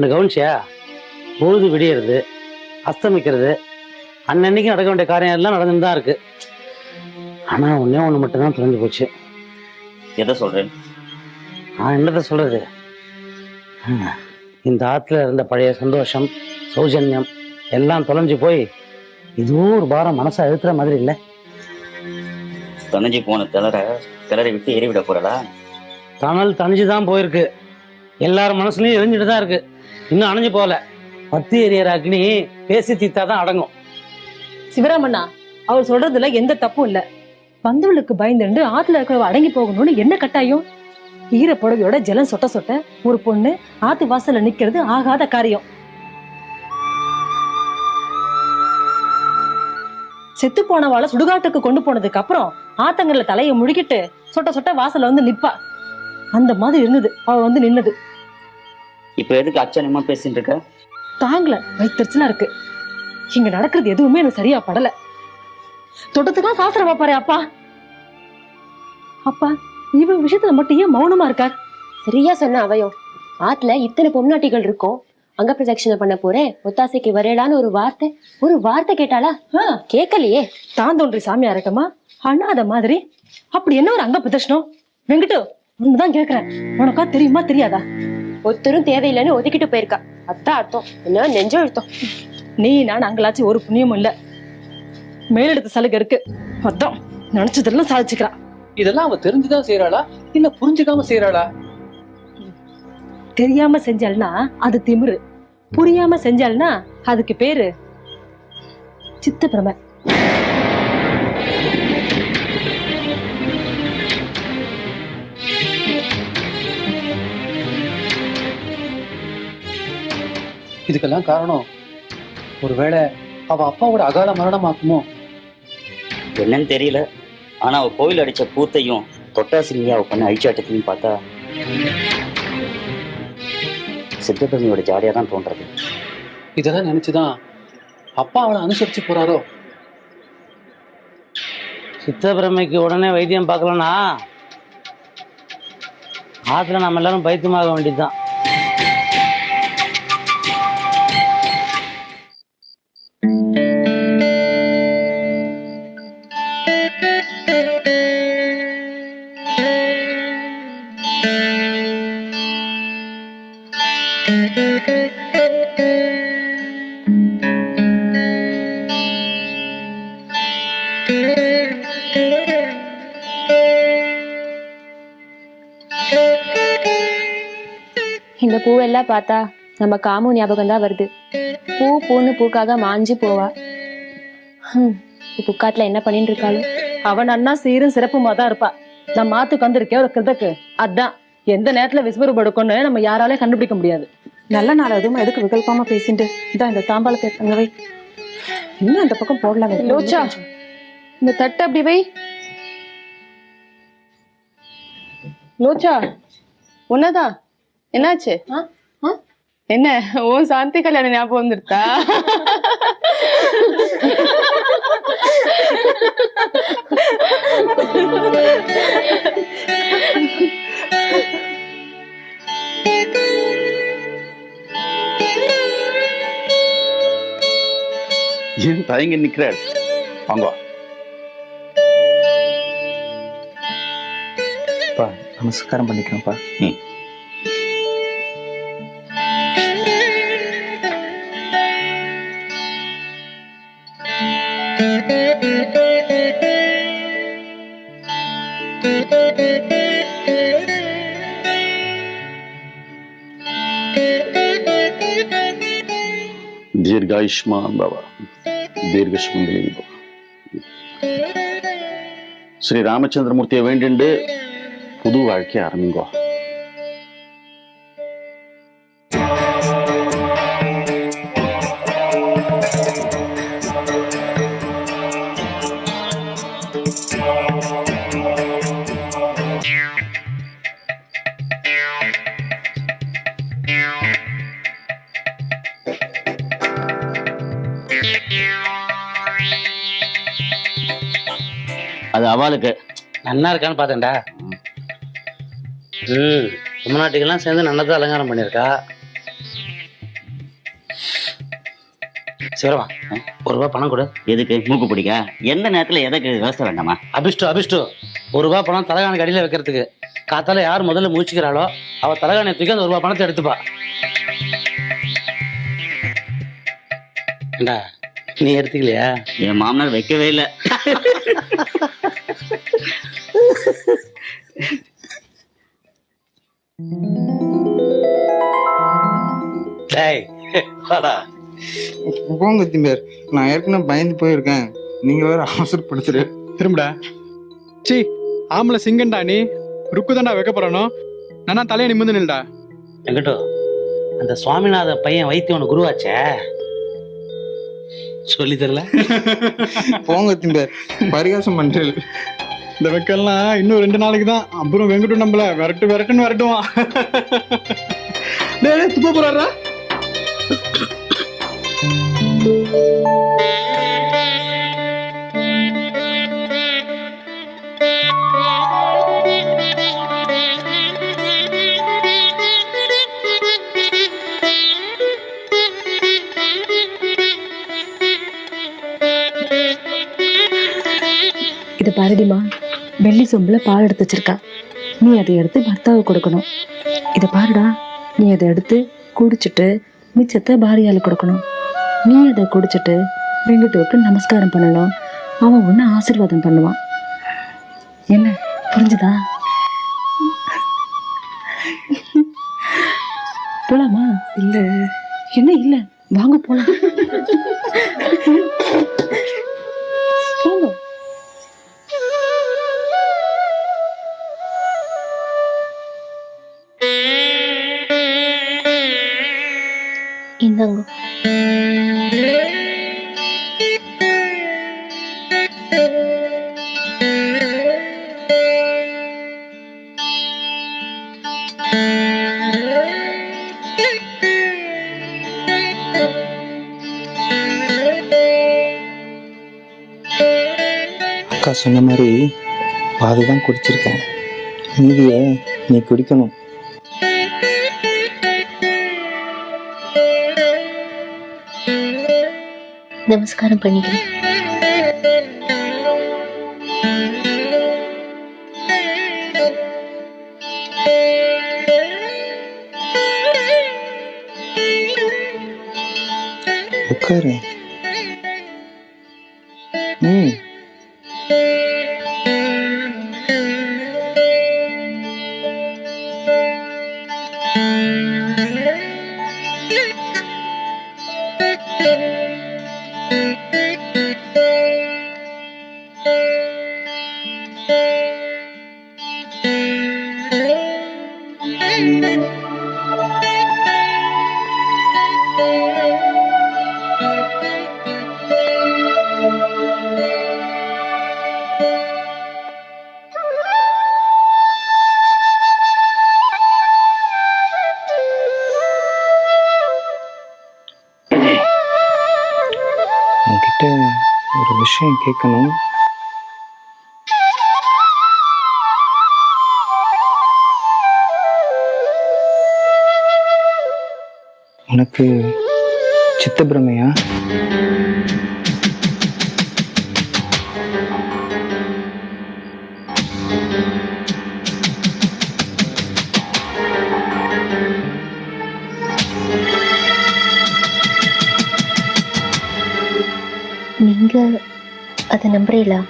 ஒன்று கவனிச்சியா? பொழுது விடியறது, அஸ்தமிக்கிறது, அன்னன்னைக்கு நடக்க வேண்டிய காரியம் எல்லாம் நடந்துன்னு தான் இருக்கு. ஆனால் ஒன்று மட்டும்தான் தொலைஞ்சு போச்சு. எதை சொல்கிறேன்? நான் என்னத்தை சொல்கிறது? இந்த ஆற்றுல இருந்த பழைய சந்தோஷம், சௌஜன்யம் எல்லாம் தொலைஞ்சு போய் இதுவும் ஒரு பாரம் மனசை அழுத்துற மாதிரி இல்லை. தணிஞ்சு போன கிளறி விட்டு எரிவிட போறடா. தணல் தணிஞ்சு தான் போயிருக்கு. எல்லாரும் மனசுலையும் எரிஞ்சுட்டு தான் இருக்கு. இன்னும் அணைஞ்சு போகல. பத்தி எரியற அக்னி பேசி தீத்தாதான் அடங்கும். சிவராமண்ணா, அவர் சொல்றதுல எந்த தப்பும் இல்ல. பந்தவளுக்கு பயந்துண்டு ஆத்துல இருக்கிறவ அடங்கி போகணும்னு என்ன கட்டாயம்? ஈர புடவையோட ஜலம் சொட்ட சொட்ட ஒரு பொண்ணு ஆத்து வாசல்ல நிக்கிறது ஆகாத காரியம். செத்து போனவாளை சுடுகாட்டுக்கு கொண்டு போனதுக்கு அப்புறம் ஆத்தங்கள்ல தலையை முழுகிட்டு சொட்ட சொட்ட வாசல்ல வந்து நிப்பா. அந்த மாதிரி இருந்தது அவ வந்து நின்னது. இப்ப எதுக்கு அச்சனியமா பேசிட்டு இருக்க? தாங்கல, வயிற்றுச்சலா இருக்கு. இங்க நடக்கிறது எதுவுமே எனக்கு சரியா படல. தொட்டத்துக்கெல்லாம் சாஸ்திரம் பாப்பாரு அப்பா. அப்பா, இவ விஷயத்துல மட்டும் ஏன் மௌனமா இருக்கார்? சரியா சொன்ன அவயம். ஆத்துல இத்தனை பொம்நாட்டிகள் இருக்கும். அங்க பிரதட்சணை பண்ண போறேன், ஒத்தாசைக்கு வரேடான்னு ஒரு வார்த்தை கேட்டாளா? கேட்கலையே. தான் தோன்றி சாமியா இருக்கமா அண்ணாத மாதிரி. அப்படி என்ன ஒரு அங்க பிரதட்சணம்? வெங்கட்டு, ஒண்ணுதான் கேக்குறேன், உனக்கா தெரியுமா தெரியாதா? ஒருத்தரும் தேவையில்லைன்னு ஒதுக்கிட்டு போயிருக்கா. அதான் அர்த்தம். என்ன நெஞ்ச அழுத்தம். நீ நான் அங்கலாச்சும் ஒரு புண்ணியமும் இல்ல. மேலெடுத்த சலுகை இருக்கு. அதான் நினைச்சதெல்லாம் சாதிச்சுக்கிறா. இதெல்லாம் அவ தெரிஞ்சுதான் செய்யறாளா இல்ல புரிஞ்சுக்காம செய்யறாளா? தெரியாம செஞ்சால்னா அது திமிரு, புரியாம செஞ்சால்னா அதுக்கு பேரு சித்த பிரமை. இதுக்கெல்லாம் காரணம் ஒருவேளை அவ அப்பாவோட அகால மரணமாக்குமோ? என்னன்னு தெரியல. ஆனா அவ கோயில் அடிச்ச பூத்தையும் தொட்டாசினியா அவ பண்ண அழிச்சாட்டத்தையும் பார்த்தா சித்தப்பிரமையோட ஜாலியா தான் தோன்றது. இதெல்லாம் நினைச்சுதான் அப்பா அவளை அனுசரிச்சு போறாரோ? சித்தப்பிரமைக்கு உடனே வைத்தியம் பார்க்கலன்னா ஆத்துல நம்ம எல்லாரும் பைத்தியமாக வேண்டியதுதான். இந்த பூவெல்லாம் பார்த்தா நம்ம காமு ஞாபகம் தான் வருது. பூன்னு பூக்காக மாஞ்சு போவா. புக்காத்துல என்ன பண்ணிட்டு இருக்காளோ? அவன் அண்ணா சீரும் சிறப்புமா தான் இருப்பா. நம்ம மாத்துக்கு வந்திருக்கே ஒரு கிருதக்கு. அதான் எந்த நேரத்துல விஸ்வரூபம் எடுக்கும்னு நம்ம யாராலே கண்டுபிடிக்க முடியாது. நல்ல நாள் அதுவும் எதுக்கு விகல்பமா பேசிட்டு இதான் இந்த தாம்பாளத்தை அங்க வை. இன்னும் அந்த பக்கம் போடலாம். லோச்சா, இந்த தட்டு அப்படி வை. லோச்சா, உன்னதான் என்னாச்சு? என்ன உன் சாந்தி கல்யாணம் ஞாபகம் வந்துருத்தா? ஏன் தயங்கி நிக்கிறாள்? வாங்க. நமஸ்காரம் பண்ணிக்கிறேன்ப்பா. தீர்காயுஷ்மான் பவ, தீர்கசுமங்கலி பவ. ஸ்ரீ ராமச்சந்திரமூர்த்தியை வேண்டிண்டு புது வாழ்க்கை ஆரம்பிங்கோ. அது அவளுக்கு நன்னா இருக்கான்னு பார்த்தேன்டா. தமிழ்நாட்டுக்கெல்லாம் சேர்ந்து நன்னதான் அலங்காரம் பண்ணியிருக்கா. சிவரமா ₹1 பணம் கொடு. எதுக்கு? மூக்கு பிடிக்கா? எந்த நேரத்துல எதுக்கு விவசாய வேண்டாமா? அபிஷ்டு ₹1 பணம் தலகாணிக்கு அடியில வைக்கிறதுக்கு. காத்தால யார் முதல்ல முடிச்சுக்கிறாளோ அவ தலகாணியை தூக்கி அந்த ₹1 பணத்தை எடுத்துப்பா. ஏண்டா நீ எடுத்துக்கலையா? என் மாமனார் வைக்கவே இல்லை. டேய் வாடா. போங்க திம்பேர், நான் ஏற்கனவே பயந்து போயிருக்கேன். நீங்க வேற அவசரப்படுத்துரு. திரும்படா. சி ஆம்பளை சிங்கண்டா நீ. ருக்கு தாண்டா வைக்க போறானோ. நானா தலையை நிமிந்து நில்டா. எங்கிட்டோ அந்த சுவாமிநாத பையன் வைத்தியவனு குருவாச்சே சொல்லி தரல. போங்க திம்பேர், பரிகாசம் பண்றேன். இந்த வைக்கலாம் இன்னும் 2 நாளைக்கு தான். அப்புறம் வெங்கட்டும் நம்மள விரட்டுன்னு விரட்டுவான். டேய் துப்ப போறாரா? இது பாரதிமா, வெள்ளி சொம்புல பால் எடுத்து வச்சிருக்கா. நீ அதை எடுத்து பர்த்தாவுக்கு கொடுக்கணும். இதை பாருடா, நீ அதை எடுத்து குடிச்சிட்டு மிச்சத்தை பாரியால் கொடுக்கணும். நீ அதை குடிச்சிட்டு வெங்கட்டுவுக்கு நமஸ்காரம் பண்ணணும். அவன் உன்னை ஆசீர்வாதம் பண்ணுவான். என்ன புரிஞ்சுதா? போலாமா? இல்ல என்ன இல்ல, வாங்க போலாம். போங்க. இந்தாங்க. அக்கா சொன்ன மாதிரி பாதி தான் குடிச்சிருக்கேன். மீதியை நீ குடிக்கணும். நமஸ்காரம் பண்ணிக்கிறேன். உட்காரு. ம். உன்கிட்ட ஒரு விஷயம் கேட்கணும். உனக்கு சித்தப்பிரமையா? நீங்க அதை நம்புறீங்களா?